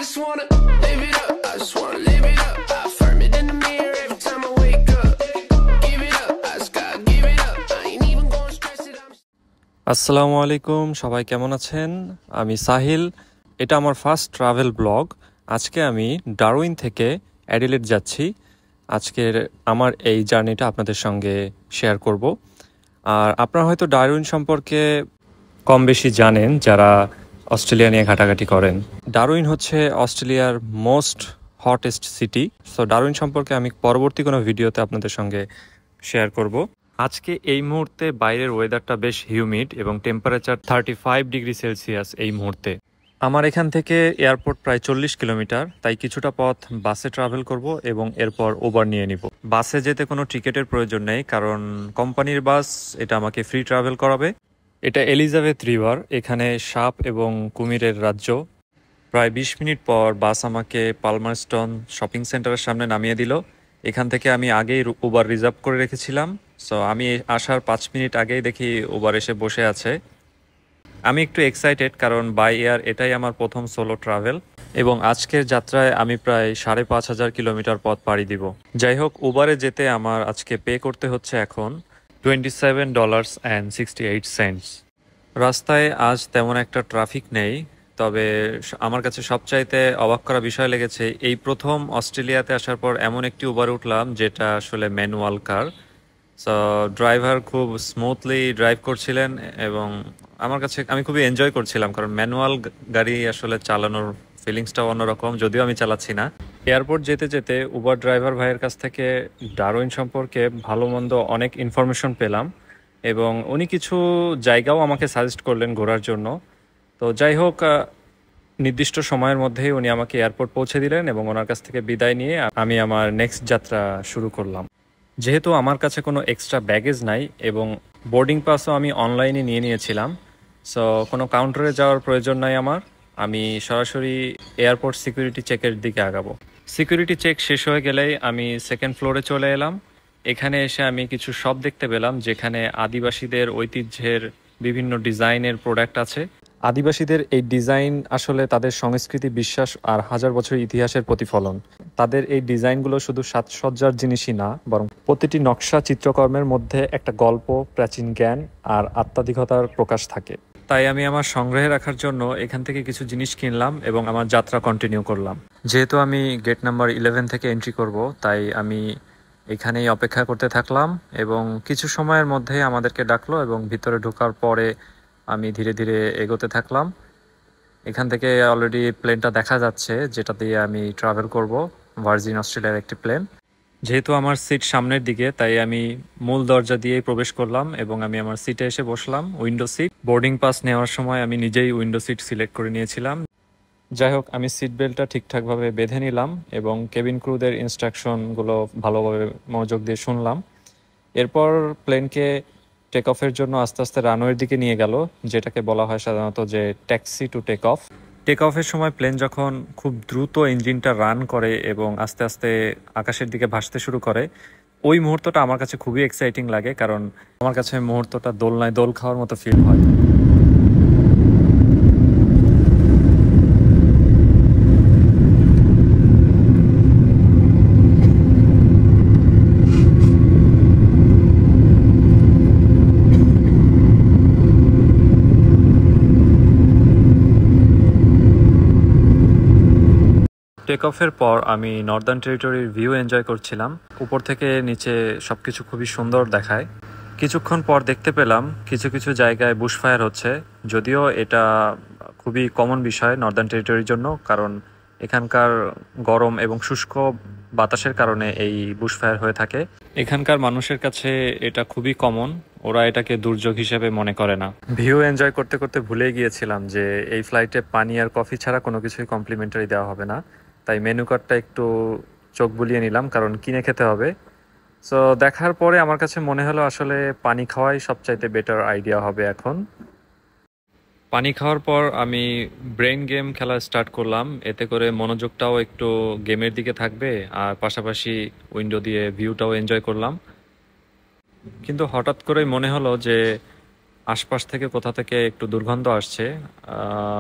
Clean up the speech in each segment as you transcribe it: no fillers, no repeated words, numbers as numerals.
just wanna live it up. I just wanna live it up. I affirm it in the mirror every time I wake up. Give it up. I just gotta give it up. I ain't even gonna stress it. আসসালামু আলাইকুম, সবাই কেমন আছেন? আমি সাহিল। এটা আমার first travel blog. আজকে আমি ডারউইন থেকে অ্যাডিলেড যাচ্ছি। আজকের আমার এই জার্নিটা আপনাদের সঙ্গে শেয়ার করব। আর আপনারা হয়তো ডারউইন সম্পর্কে কম বেশি জানেন যারা অস্ট্রেলিয়া নিয়ে ঘাটাঘাটি করেন। ডারউইন হচ্ছে অস্ট্রেলিয়ার most hottest city. So Darwin সম্পর্কে আমি পরবর্তী কোনো ভিডিওতে আপনাদের সঙ্গে শেয়ার করব। আজকে এই মুহূর্তে বাইরের ওয়েদারটা বেশ হিউমিড এবং টেম্পারেচার 35 ডিগ্রি সেলসিয়াস এই মুহূর্তে। আমার এখান থেকে এয়ারপোর্ট প্রায় 40 কিলোমিটার, তাই কিছুটা পথ বাসে ট্রাভেল করব এবং এরপর উবার নিয়ে নিব। বাসে যেতে কোনো টিকিটের প্রয়োজন নেই, কারণ কোম্পানির বাস এটা আমাকে ফ্রি ট্রাভেল করাবে। এটা এলিজাবেথ রিভার, এখানে সাপ এবং কুমিরের রাজ্য। প্রায় 20 মিনিট পর বাস আমাকে পালমারস্টন শপিং সেন্টারের সামনে নামিয়ে দিল। এখান থেকে আমি আগেই উবার রিজার্ভ করে রেখেছিলাম। সো আমি আসার 5 মিনিট আগেই দেখি উবার এসে বসে আছে। আমি একটু এক্সাইটেড, কারণ বাই এয়ার এটাই আমার প্রথম সোলো ট্রাভেল এবং আজকের যাত্রায় আমি প্রায় 5,500 কিলোমিটার পথ পাড়ি দিব। যাই হোক, উবারে যেতে আমার আজকে পে করতে হচ্ছে এখন $27.68। রাস্তায় আজ তেমন একটা ট্রাফিক নেই, তবে আমার কাছে সবচাইতে অবাক করা বিষয় লেগেছে এই প্রথম অস্ট্রেলিয়াতে আসার পর এমন একটি উবারে উঠলাম যেটা আসলে ম্যানুয়াল কার। সো ড্রাইভার খুব স্মুথলি ড্রাইভ করছিলেন এবং আমি খুবই এনজয় করছিলাম, কারণ ম্যানুয়াল গাড়ি আসলে চালানোর ফিলিংসটাও অন্যরকম, যদিও আমি চালাচ্ছি না। এয়ারপোর্ট যেতে যেতে উবার ড্রাইভার ভাইয়ের কাছ থেকে ডারউইন সম্পর্কে ভালো মন্দ অনেক ইনফরমেশন পেলাম এবং উনি কিছু জায়গাও আমাকে সাজেস্ট করলেন ঘোরার জন্য। তো যাই হোক, নির্দিষ্ট সময়ের মধ্যেই উনি আমাকে এয়ারপোর্ট পৌঁছে দিলেন এবং ওনার কাছ থেকে বিদায় নিয়ে আমি আমার নেক্সট যাত্রা শুরু করলাম। যেহেতু আমার কাছে কোনো এক্সট্রা ব্যাগেজ নাই এবং বোর্ডিং পাসও আমি অনলাইনে নিয়ে নিয়েছিলাম, সো কোনো কাউন্টারে যাওয়ার প্রয়োজন নাই আমার। আমি সরাসরি এয়ারপোর্ট সিকিউরিটি চেকের দিকে আগাবো। সিকিউরিটি চেক শেষ হয়ে গেলেই আমি সেকেন্ড ফ্লোরে চলে এলাম। এখানে এসে আমি কিছু শপ দেখতে পেলাম যেখানে আদিবাসীদের ঐতিহ্যের বিভিন্ন ডিজাইনের প্রোডাক্ট আছে। আদিবাসীদের এই ডিজাইন আসলে তাদের সংস্কৃতি, বিশ্বাস আর হাজার বছরের ইতিহাসের প্রতিফলন। তাদের এই ডিজাইনগুলো শুধু সাজসজ্জার জিনিসই না, বরং প্রতিটি নকশা চিত্রকর্মের মধ্যে একটা গল্প, প্রাচীন জ্ঞান আর আত্মাধিকতার প্রকাশ থাকে। তাই আমি আমার সংগ্রহে রাখার জন্য এখান থেকে কিছু জিনিস কিনলাম এবং আমার যাত্রা কন্টিনিউ করলাম। যেহেতু আমি গেট নাম্বার 11 থেকে এন্ট্রি করব, তাই আমি এখানেই অপেক্ষা করতে থাকলাম এবং কিছু সময়ের মধ্যে আমাদেরকে ডাকলো এবং ভিতরে ঢোকার পরে আমি ধীরে ধীরে এগোতে থাকলাম। এখান থেকে অলরেডি প্লেনটা দেখা যাচ্ছে যেটা দিয়ে আমি ট্রাভেল করব, ভার্জিন অস্ট্রেলিয়ার একটি প্লেন। যেহেতু আমার সিট সামনের দিকে, তাই আমি মূল দরজা দিয়েই প্রবেশ করলাম এবং আমি আমার সিটে এসে বসলাম, উইন্ডো সিট। বোর্ডিং পাস নেওয়ার সময় আমি নিজেই উইন্ডো সিট সিলেক্ট করে নিয়েছিলাম। যাই হোক, আমি সিট বেল্টটা ঠিকঠাকভাবে বেঁধে নিলাম এবং কেবিন ক্রুদের ইনস্ট্রাকশনগুলো ভালোভাবে মনোযোগ দিয়ে শুনলাম। এরপর প্লেনকে টেক অফের জন্য আস্তে আস্তে রানওয়ের দিকে নিয়ে গেল, যেটাকে বলা হয় সাধারণত যে taxi to take off. Take অফের সময় প্লেন যখন খুব দ্রুত ইঞ্জিনটা রান করে এবং আস্তে আস্তে আকাশের দিকে ভাসতে শুরু করে, ওই মুহূর্তটা আমার কাছে খুবই এক্সাইটিং লাগে, কারণ আমার কাছে মুহূর্তটা দোলনায় দোল খাওয়ার মতো ফিল হয়। টেক অফের পর আমি নর্দার্ন টেরিটরির ভিউ এনজয় করছিলাম। উপর থেকে নিচে সবকিছু খুবই সুন্দর দেখায়। কিছুক্ষণ পর দেখতে পেলাম কিছু কিছু জায়গায় বুশফায়ার হচ্ছে, যদিও এটা খুবই কমন বিষয় নর্দার্ন টেরিটরির জন্য, কারণ এখানকার গরম এবং শুষ্ক বাতাসের কারণে এই বুশফায়ার হয়ে থাকে। এখানকার মানুষের কাছে এটা খুবই কমন, ওরা এটাকে দুর্যোগ হিসেবে মনে করে না। ভিউ এনজয় করতে করতে ভুলে গিয়েছিলাম যে এই ফ্লাইটে পানি আর কফি ছাড়া কোনো কিছুই কমপ্লিমেন্টারি দেওয়া হবে না, তাই মেনু কার্ডটা একটু চোখ বুলিয়ে নিলাম, কারণ কিনে খেতে হবে। সো দেখার পরে আমার কাছে মনে হলো আসলে পানি খাওয়াই সবচাইতে বেটার আইডিয়া হবে এখন। পানি খাওয়ার পর আমি ব্রেন গেম খেলা স্টার্ট করলাম, এতে করে মনোযোগটাও একটু গেমের দিকে থাকবে আর পাশাপাশি উইন্ডো দিয়ে ভিউটাও এনজয় করলাম। কিন্তু হঠাৎ করেই মনে হলো যে আশপাশ থেকে কোথা থেকে একটু দুর্গন্ধ আসছে।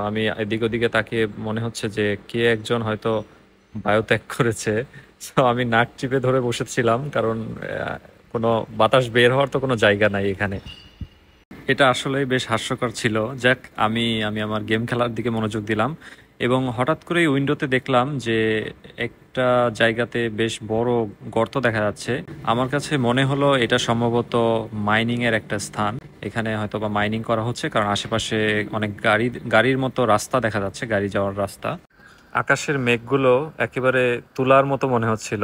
আমি এদিক ওদিকে তাকিয়ে মনে হচ্ছে যে কে একজন হয়তো বায়ুত্যাগ করেছে। তো আমি নাক চিপে ধরে বসেছিলাম, কারণ কোনো বাতাস বের হওয়ার তো কোনো জায়গা নাই এখানে। এটা আসলেই বেশ হাস্যকর ছিল। যাক, আমি আমি আমার গেম খেলার দিকে মনোযোগ দিলাম এবং হঠাৎ করেই উইন্ডোতে দেখলাম যে একটা জায়গাতে বেশ বড় গর্ত দেখা যাচ্ছে। আমার কাছে মনে হলো এটা সম্ভবত মাইনিং এর একটা স্থান। এখানে হয়তো বা মাইনিং করা হচ্ছে, কারণ আশেপাশে অনেক গাড়ির মতো রাস্তা দেখা যাচ্ছে, গাড়ি যাওয়ার রাস্তা। আকাশের মেঘগুলো একেবারে তুলার মতো মনে হচ্ছিল।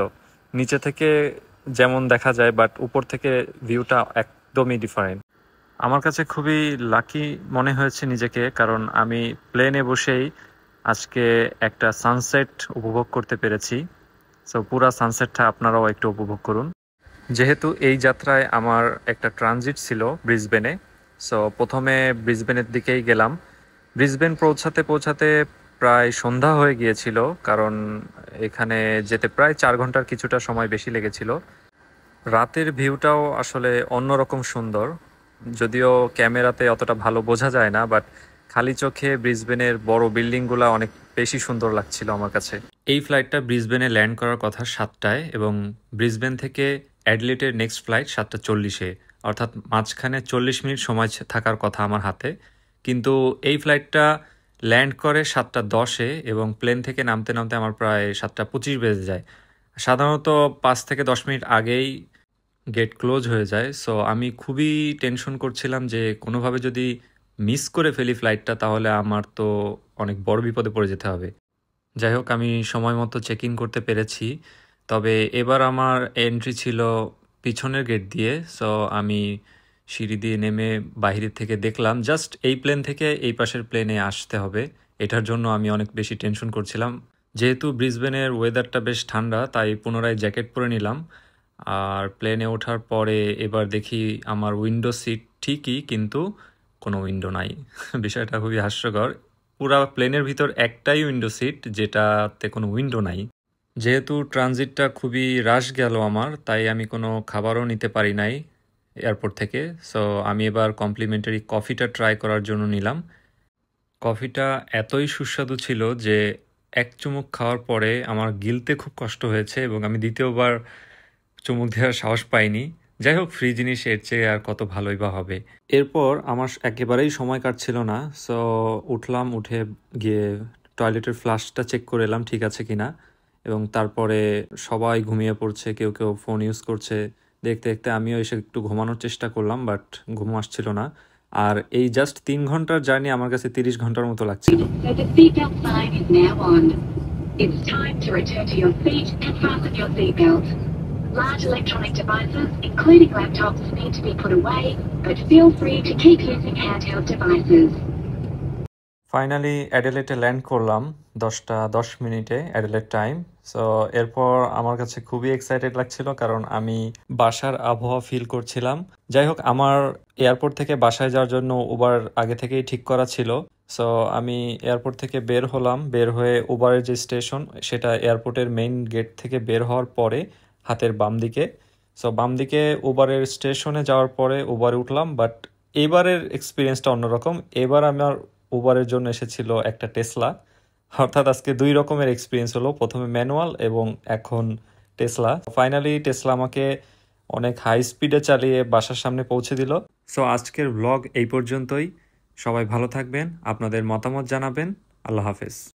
নিচে থেকে যেমন দেখা যায়, বাট উপর থেকে ভিউটা একদমই ডিফারেন্ট। আমার কাছে খুবই লাকি মনে হয়েছে নিজেকে, কারণ আমি প্লেনে বসেই আজকে একটা সানসেট উপভোগ করতে পেরেছি। সো পুরা সানসেটটা আপনারাও একটু উপভোগ করুন। যেহেতু এই যাত্রায় আমার একটা ট্রানজিট ছিল ব্রিসবেনে, সো প্রথমে ব্রিসবেনের দিকেই গেলাম। ব্রিসবেন পৌঁছাতে পৌঁছাতে প্রায় সন্ধ্যা হয়ে গিয়েছিল, কারণ এখানে যেতে প্রায় 4 ঘন্টার কিছুটা সময় বেশি লেগেছিল। রাতের ভিউটাও আসলে অন্যরকম সুন্দর, যদিও ক্যামেরাতে অতটা ভালো বোঝা যায় না, বাট খালি চোখে ব্রিসবেনের বড় বিল্ডিংগুলো অনেক বেশি সুন্দর লাগছিল আমার কাছে। এই ফ্লাইটটা ব্রিসবেনে ল্যান্ড করার কথা 7টায়, এবং ব্রিসবেন থেকে অ্যাডিলেডের নেক্সট ফ্লাইট 7টা 40-এ, অর্থাৎ মাঝখানে 40 মিনিট সময় থাকার কথা আমার হাতে। কিন্তু এই ফ্লাইটটা ল্যান্ড করে 7টা 10-এ, এবং প্লেন থেকে নামতে নামতে আমার প্রায় 7টা 25 বেজে যায়। সাধারণত 5 থেকে 10 মিনিট আগেই গেট ক্লোজ হয়ে যায়। সো আমি খুবই টেনশন করছিলাম যে কোনোভাবে যদি মিস করে ফেলি ফ্লাইটটা, তাহলে আমার তো অনেক বড় বিপদে পড়ে যেতে হবে। যাই হোক, আমি সময় মতো চেক ইন করতে পেরেছি। তবে এবার আমার এন্ট্রি ছিল পিছনের গেট দিয়ে। সো আমি সিঁড়ি দিয়ে নেমে বাইরে থেকে দেখলাম জাস্ট এই প্লেন থেকে এই পাশের প্লেনে আসতে হবে। এটার জন্য আমি অনেক বেশি টেনশন করছিলাম। যেহেতু ব্রিসবেনের ওয়েদারটা বেশ ঠান্ডা, তাই পুনরায় জ্যাকেট পরে নিলাম। আর প্লেনে ওঠার পরে এবার দেখি আমার উইন্ডো সিট ঠিকই, কিন্তু কোনো উইন্ডো নাই। বিষয়টা খুবই হাস্যকর। পুরা প্লেনের ভিতর একটাই উইন্ডো সিট, যেটাতে কোনো উইন্ডো নাই। যেহেতু ট্রানজিটটা খুবই রাশ গেল আমার, তাই আমি কোনো খাবারও নিতে পারি নাই এয়ারপোর্ট থেকে। সো আমি এবার কমপ্লিমেন্টারি কফিটা ট্রাই করার জন্য নিলাম। কফিটা এতই সুস্বাদু ছিল যে এক চুমুক খাওয়ার পরে আমার গিলতে খুব কষ্ট হয়েছে, এবং আমি দ্বিতীয়বার চুমুক দেওয়ার সাহস পাইনি। যাই হোক, ফ্রি জিনিস এর চেয়ে আর কত ভালোই বা হবে। এরপর আমার একেবারেই সময় কাটছিল না। সো উঠলাম, উঠে গিয়ে টয়লেটের ফ্লাশটা চেক করে এলাম ঠিক আছে কিনা, এবং তারপরে সবাই ঘুমিয়ে পড়ছে, কেউ কেউ ফোন ইউজ করছে। দেখতে দেখতে আমিও এসে একটু ঘুমানোর চেষ্টা করলাম, বাট ঘুম আসছিল না। আর এই জাস্ট 3 ঘন্টার জার্নি আমার কাছে 30 ঘন্টার মতো লাগছিল। So the seatbelt sign is now on. It's time to return to your seat and fasten your seatbelt. Large electronic devices, including laptops, need to be put away, but feel free to keep using handheld devices. Finally অ্যাডিলেডে land করলাম 10টা 10 মিনিটে Adelaide time. So এরপর আমার কাছে খুবই excited লাগছিল, কারণ আমি বাসার আবহাওয়া ফিল করছিলাম। যাই হোক, আমার এয়ারপোর্ট থেকে বাসায় যাওয়ার জন্য উবার আগে থেকেই ঠিক করা ছিল। সো আমি এয়ারপোর্ট থেকে বের হলাম, বের হয়ে উবারের যে স্টেশন, সেটা এয়ারপোর্টের মেইন গেট থেকে বের হওয়ার পরে হাতের বাম দিকে। সো বাম দিকে উবারের স্টেশনে যাওয়ার পরে উবারে উঠলাম, বাট এবারের এক্সপিরিয়েন্সটা অন্যরকম। এবার আমার উবারের জন্য এসেছিল একটা টেসলা, অর্থাৎ আজকে 2 রকমের এক্সপিরিয়েন্স হলো, প্রথমে ম্যানুয়াল এবং এখন টেসলা। ফাইনালি টেসলা আমাকে অনেক হাই স্পিডে চালিয়ে বাসার সামনে পৌঁছে দিল। সো আজকের ব্লগ এই পর্যন্তই। সবাই ভালো থাকবেন, আপনাদের মতামত জানাবেন। আল্লাহ হাফেজ।